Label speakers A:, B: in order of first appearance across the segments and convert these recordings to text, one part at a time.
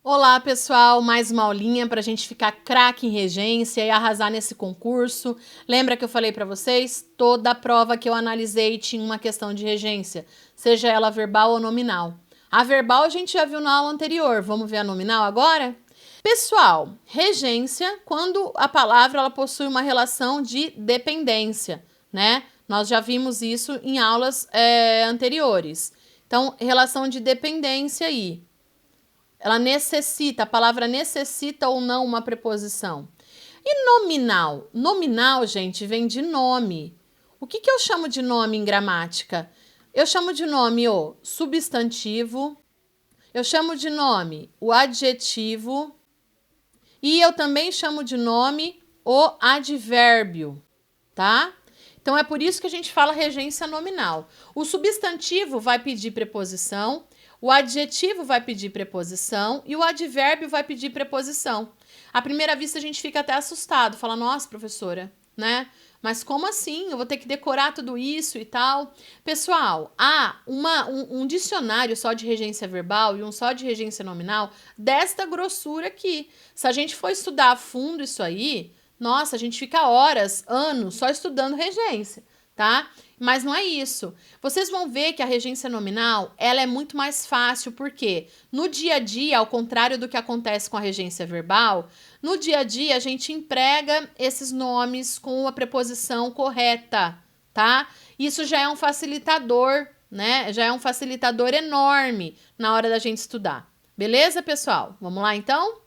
A: Olá, pessoal! Mais uma aulinha para a gente ficar craque em regência e arrasar nesse concurso. Lembra que eu falei para vocês? Toda a prova que eu analisei tinha uma questão de regência, seja ela verbal ou nominal. A verbal a gente já viu na aula anterior, vamos ver a nominal agora? Pessoal, regência, quando a palavra ela possui uma relação de dependência, né? Nós já vimos isso em aulas anteriores. Então, relação de dependência aí. Ela necessita, a palavra necessita ou não uma preposição. E nominal? Nominal, gente, vem de nome. O que eu chamo de nome em gramática? Eu chamo de nome o substantivo, eu chamo de nome o adjetivo e eu também chamo de nome o advérbio, tá? Então é por isso que a gente fala regência nominal. O substantivo vai pedir preposição, o adjetivo vai pedir preposição e o advérbio vai pedir preposição. À primeira vista a gente fica até assustado, fala, nossa, professora, né? Mas como assim? Eu vou ter que decorar tudo isso e tal? Pessoal, há um dicionário só de regência verbal e um só de regência nominal desta grossura aqui. Se a gente for estudar a fundo isso aí, nossa, a gente fica horas, anos só estudando regência, tá? Mas não é isso. Vocês vão ver que a regência nominal, ela é muito mais fácil, porque no dia a dia, ao contrário do que acontece com a regência verbal, no dia a dia a gente emprega esses nomes com a preposição correta, tá? Isso já é um facilitador, né? Já é um facilitador enorme na hora da gente estudar. Beleza, pessoal? Vamos lá, então?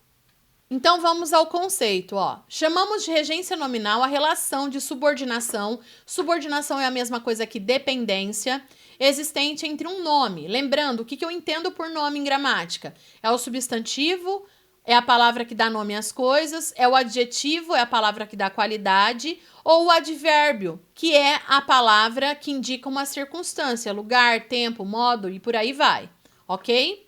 A: Então vamos ao conceito, ó. Chamamos de regência nominal a relação de subordinação. Subordinação é a mesma coisa que dependência existente entre um nome. Lembrando, o que eu entendo por nome em gramática? É o substantivo, é a palavra que dá nome às coisas, é o adjetivo, é a palavra que dá qualidade, ou o advérbio, que é a palavra que indica uma circunstância, lugar, tempo, modo e por aí vai, ok?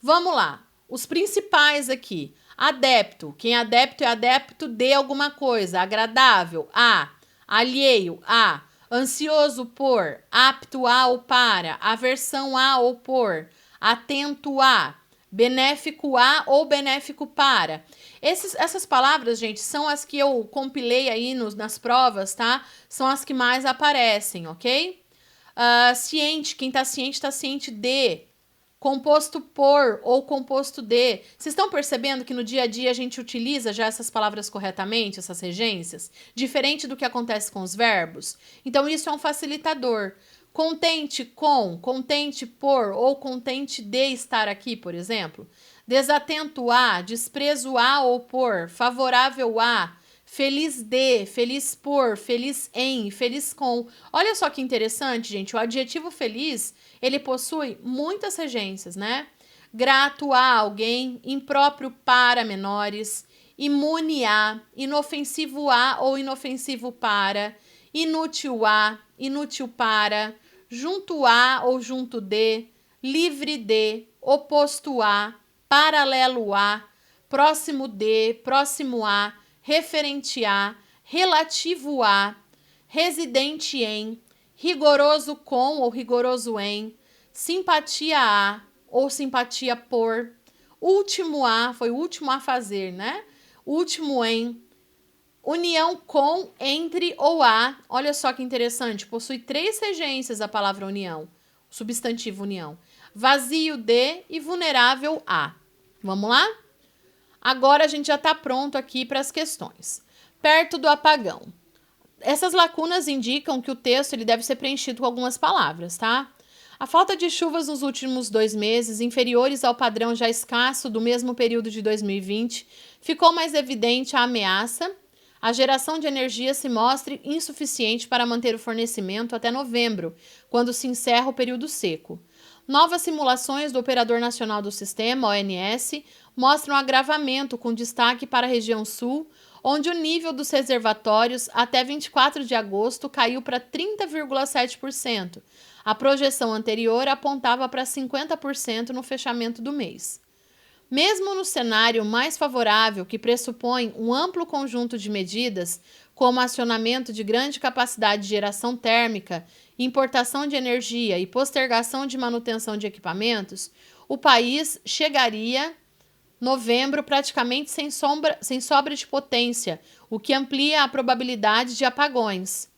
A: Vamos lá, os principais aqui. Adepto. Quem é adepto de alguma coisa. Agradável, a. Alheio, a. Ansioso por. Apto a ou para. Aversão a ou por. Atento a. Benéfico a ou benéfico para. Essas palavras, gente, são as que eu compilei aí nas provas, tá? São as que mais aparecem, ok? Ciente, quem tá ciente de. Composto por ou composto de. Vocês estão percebendo que no dia a dia a gente utiliza já essas palavras corretamente, essas regências? Diferente do que acontece com os verbos? Então isso é um facilitador. Contente com, contente por ou contente de estar aqui, por exemplo. Desatento a, desprezo a ou por, favorável a, feliz de, feliz por, feliz em, feliz com. Olha só que interessante, gente. O adjetivo feliz, ele possui muitas regências, né? Grato a alguém, impróprio para menores, imune a, inofensivo a ou inofensivo para, inútil a, inútil para, junto a ou junto de, livre de, oposto a, paralelo a, próximo de, próximo a, referente a, relativo a, residente em, rigoroso com ou rigoroso em, simpatia a ou simpatia por, último a, foi o último a fazer, né? Último em, união com, entre ou a. Olha só que interessante, possui 3 regências a palavra união, o substantivo união. Vazio de e vulnerável a. Vamos lá? Agora a gente já está pronto aqui para as questões. Perto do apagão. Essas lacunas indicam que o texto ele deve ser preenchido com algumas palavras, tá? A falta de chuvas nos últimos 2 meses, inferiores ao padrão já escasso do mesmo período de 2020, ficou mais evidente a ameaça. A geração de energia se mostra insuficiente para manter o fornecimento até novembro, quando se encerra o período seco. Novas simulações do Operador Nacional do Sistema, ONS, mostram agravamento com destaque para a região sul, onde o nível dos reservatórios até 24 de agosto caiu para 30,7%. A projeção anterior apontava para 50% no fechamento do mês. Mesmo no cenário mais favorável, que pressupõe um amplo conjunto de medidas, como acionamento de grande capacidade de geração térmica, importação de energia e postergação de manutenção de equipamentos, o país chegaria Novembro, praticamente sem sobra de potência, o que amplia a probabilidade de apagões.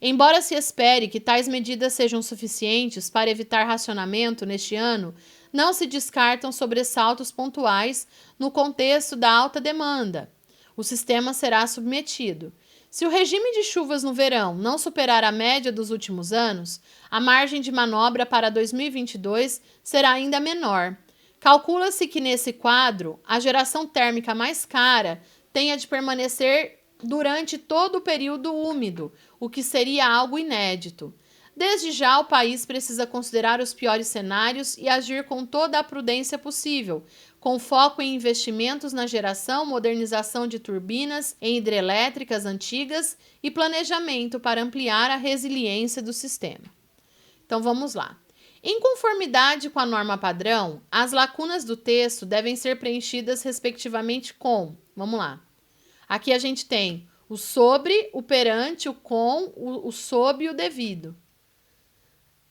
A: Embora se espere que tais medidas sejam suficientes para evitar racionamento neste ano, não se descartam sobressaltos pontuais no contexto da alta demanda. O sistema será submetido. Se o regime de chuvas no verão não superar a média dos últimos anos, a margem de manobra para 2022 será ainda menor. Calcula-se que nesse quadro, a geração térmica mais cara tenha de permanecer durante todo o período úmido, o que seria algo inédito. Desde já, o país precisa considerar os piores cenários e agir com toda a prudência possível, com foco em investimentos na geração, modernização de turbinas em hidrelétricas antigas e planejamento para ampliar a resiliência do sistema. Então vamos lá. Em conformidade com a norma padrão, as lacunas do texto devem ser preenchidas respectivamente com, vamos lá. Aqui a gente tem o sobre, o perante, o com, o sob e o devido.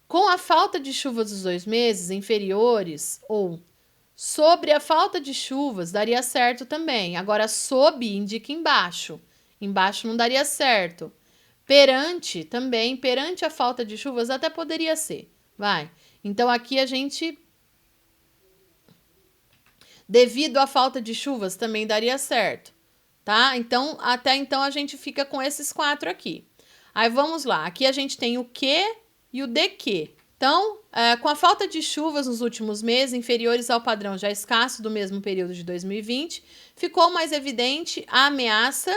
A: Com a falta de chuvas dos 2 meses inferiores ou sobre a falta de chuvas, daria certo também. Agora, sob indica embaixo. Embaixo não daria certo. Perante também, perante a falta de chuvas, até poderia ser. Vai. Então, aqui a gente... Devido à falta de chuvas, também daria certo. Tá? Então, até então, a gente fica com esses 4 aqui. Aí, vamos lá. Aqui a gente tem o que e o de que. Então, com a falta de chuvas nos últimos meses, inferiores ao padrão já escasso do mesmo período de 2020, ficou mais evidente a ameaça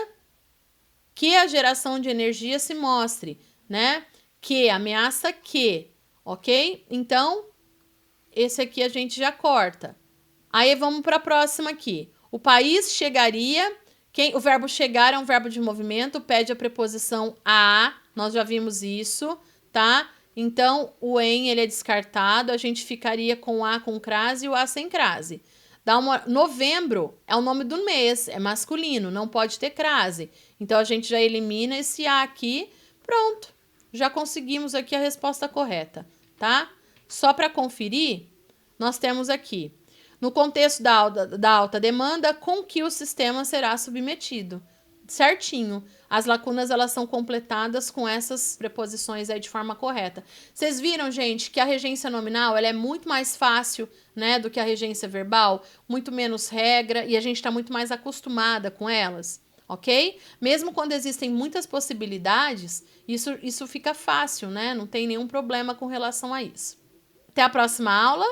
A: que a geração de energia se mostre, né? Ameaça que, ok? Então, esse aqui a gente já corta. Aí, vamos para a próxima aqui. O país chegaria... o verbo chegar é um verbo de movimento, pede a preposição a, nós já vimos isso, tá? Então, o em, ele é descartado, a gente ficaria com a com crase e o a sem crase. Novembro é o nome do mês, é masculino, não pode ter crase. Então, a gente já elimina esse a aqui, pronto. Já conseguimos aqui a resposta correta, tá? Só para conferir, nós temos aqui, no contexto da alta demanda, com que o sistema será submetido. Certinho. As lacunas, elas são completadas com essas preposições aí de forma correta. Vocês viram, gente, que a regência nominal, ela é muito mais fácil, né, do que a regência verbal, muito menos regra, e a gente está muito mais acostumada com elas, ok? Mesmo quando existem muitas possibilidades, isso fica fácil, né? Não tem nenhum problema com relação a isso. Até a próxima aula.